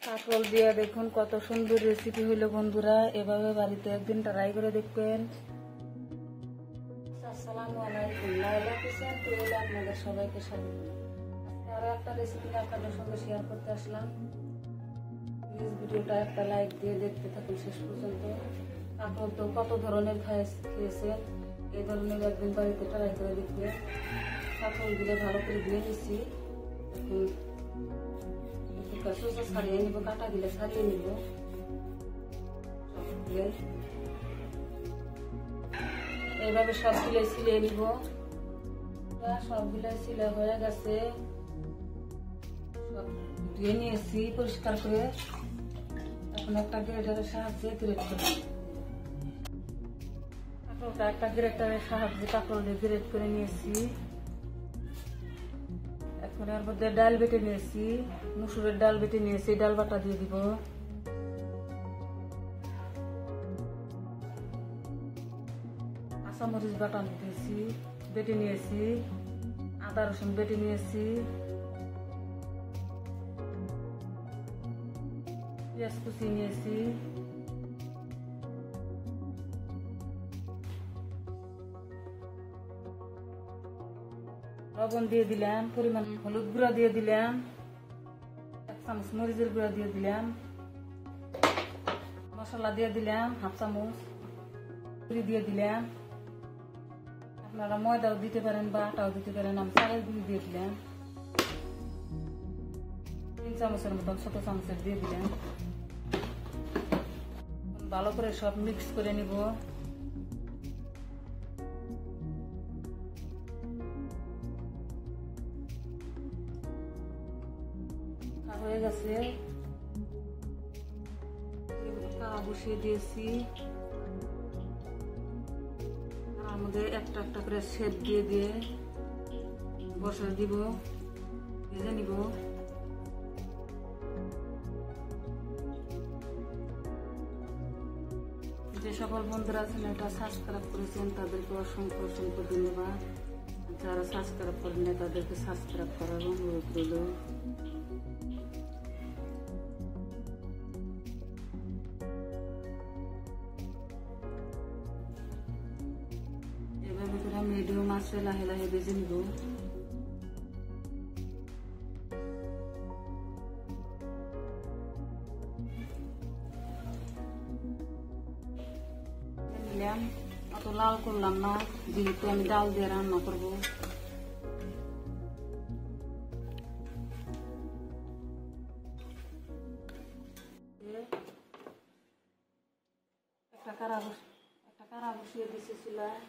কাঁকরোল দিয়ে দেখুন কত সুন্দর রেসিপি হইলো বন্ধুরা, এভাবে বাড়িতে একদিন ট্রাই করে দেখবেন। আসসালামু আলাইকুম, লাইলা কিচেন টেবিলে আপনাদের সবাইকে স্বাগত। আজকে আরো একটা রেসিপি আপনাদের সঙ্গে শেয়ার করতে আসলাম। প্লিজ ভিডিওটা একটা লাইক দিয়ে দেখতে থাকুন শেষ পর্যন্ত। কাঁকরোল তো কত ধরনের খেয়েছেন, এই ধরনের একদিন বাড়িতে ট্রাই করে দেখবেন। কাঁকরোল দিলে ভালো করে দিয়ে নিচ্ছি। সোজা ছাড়িয়ে নিব, কাটা দিলে ছাড়িয়ে নিব। এইভাবে সবগুলো সিলিয়ে নিব। সবগুলো সিলে হয়ে গেছে, সব ধুয়ে নিয়েছি পরিষ্কার করে। এখন একটা গ্রেটারের সাহায্যে গ্রেট করে কাঁকরোলটা একটা গ্রেটারের সাহায্যে কাঁকরোলে গ্রেট করে নিয়েছি। এখন এর মধ্যে ডাল বেটে নিয়েছি, মুসুরের ডাল বেটে নিয়েছি, ডাল বাটা দিয়ে দিব। কাঁচামরিচ বাটা দিয়েছি, বেটে নিয়েছি। আদা রসুন বেটে নিয়েছি। পেঁয়াজ কুচি নিয়েছি। লবণ দিয়ে দিলাম, পরিমাণ হলুদ গুঁড়া দিয়ে দিলাম, 1 চামচ মরিচের গুঁড়া দিয়ে দিলাম, মশলা দিয়ে দিলাম 1/2 চামচ, দিয়ে দিলাম। আপনারা ময়দাও দিতে পারেন বা আটাও দিতে পারেন। আমি চালের গুঁড়ি দিয়ে দিলাম 3 চামচের মতন, ছোট চামচের দিয়ে দিলাম। ভালো করে সব মিক্স করে নিব। হয়ে গেছে, তাওয়া বসিয়ে দিয়েছি। তার মধ্যে একটা একটা করে শেপ দিয়ে দিয়ে বসিয়ে দিব, ভেজে নিব। যে সকল বন্ধুরা চ্যানেলটা সাবস্ক্রাইব করেছেন তাদেরকে অসংখ্য অসংখ্য ধন্যবাদ। যারা সাবস্ক্রাইব করেন না তাদেরকে সাবস্ক্রাইব করার অনুরোধ রইল। মিডিয়াম আছে লাহে লাহে ভেজে নিব। অত লাল করলাম না, যেহেতু আমি ডাল দিয়ে রান্না করব। একটা কারা বসিয়ে দিছি চুলায়,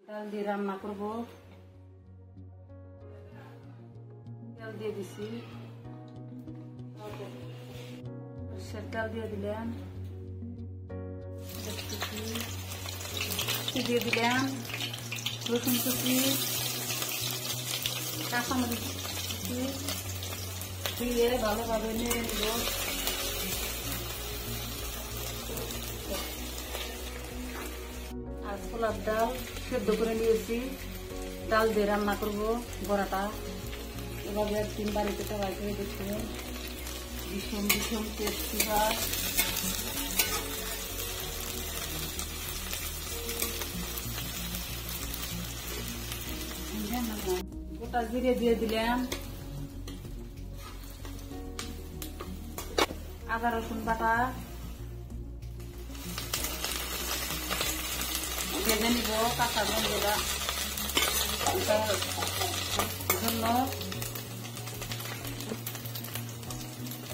ডাল দিয়ে রান্না করব। তেল দিয়ে দিছি, সরষের তেল দিয়ে দিলাম, দিয়ে দিলাম রসুন কুচি, কাঁচামরিচ কুচি দিয়ে ভালোভাবে নেড়ে নিব। আর ছোলার ডাল সেদ্ধ করে নিয়েছি, ডাল দিয়ে রান্না করবো বড়াটা। এভাবে একদিন বাড়িতে ট্রাই করে দেখতে, ভীষণ ভীষণ টেস্টি হয়। গোটা জিরে দিয়ে দিলাম, আদা রসুন বাটা ভেজে নিব। কাঁচা গন্ধটা জন্য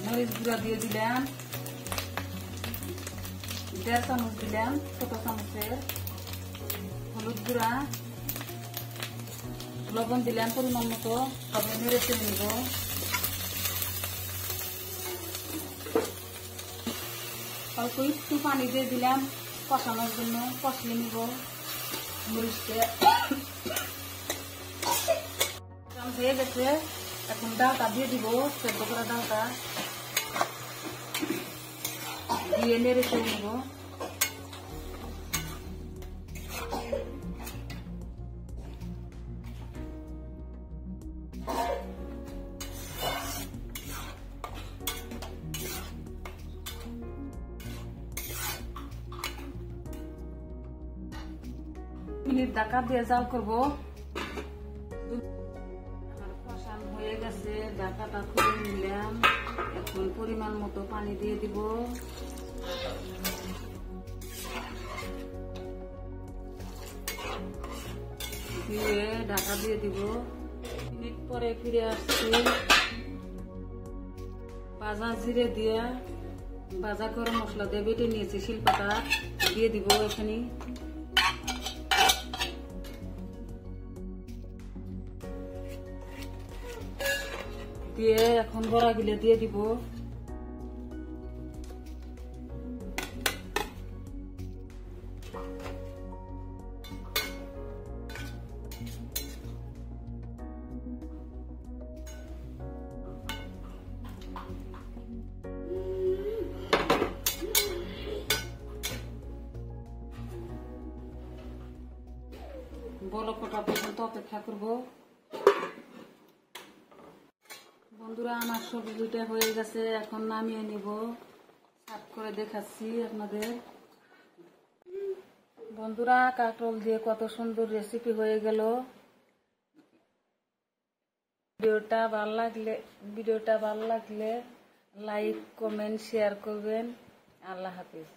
মরিচ গুঁড়া দিয়ে দিলাম, 1.5 চামচ দিলাম ছোট চামচের। হলুদ গুঁড়া, লবণ দিলাম পরিমাণ মতো। সব নেড়ে চেড়ে নিব। অল্প একটু পানি দিয়ে দিলাম কষানোর জন্য, কষিয়ে নিব মরিচটা। হয়ে গেছে, এখন ডালটা দিয়ে দিব, সেদ্ধ করা ডালটা দিয়ে নেড়ে চেড়ে নিব। মিনিট ঢাকা দিয়ে জাল করবো। আমার কষান হয়ে গেছে, ঢাকাটা খুলে নিলাম। এখন পরিমাণ মতো পানি দিয়ে দিব। দিয়ে ঢাকা দিয়ে দিব। মিনিট পরে ফিরে আসছি। ভাজা জিরে দিয়ে ভাজা গরম মশলা দিয়ে বেটে নিয়েছি, শিলপাটা দিয়ে দিব এখানে। দিয়ে এখন বড়া গিলে দিয়ে দিব। বড় কটা পর্যন্ত অপেক্ষা করব। বন্ধুরা, আমার সবজিটা হয়ে গেছে, এখন নামিয়ে নিব। সার্ভ করে দেখাচ্ছি আপনাদের। বন্ধুরা, কাঁকরোল দিয়ে কত সুন্দর রেসিপি হয়ে গেল। ভিডিওটা ভালো লাগলে লাইক, কমেন্ট, শেয়ার করবেন। আল্লাহ হাফিজ।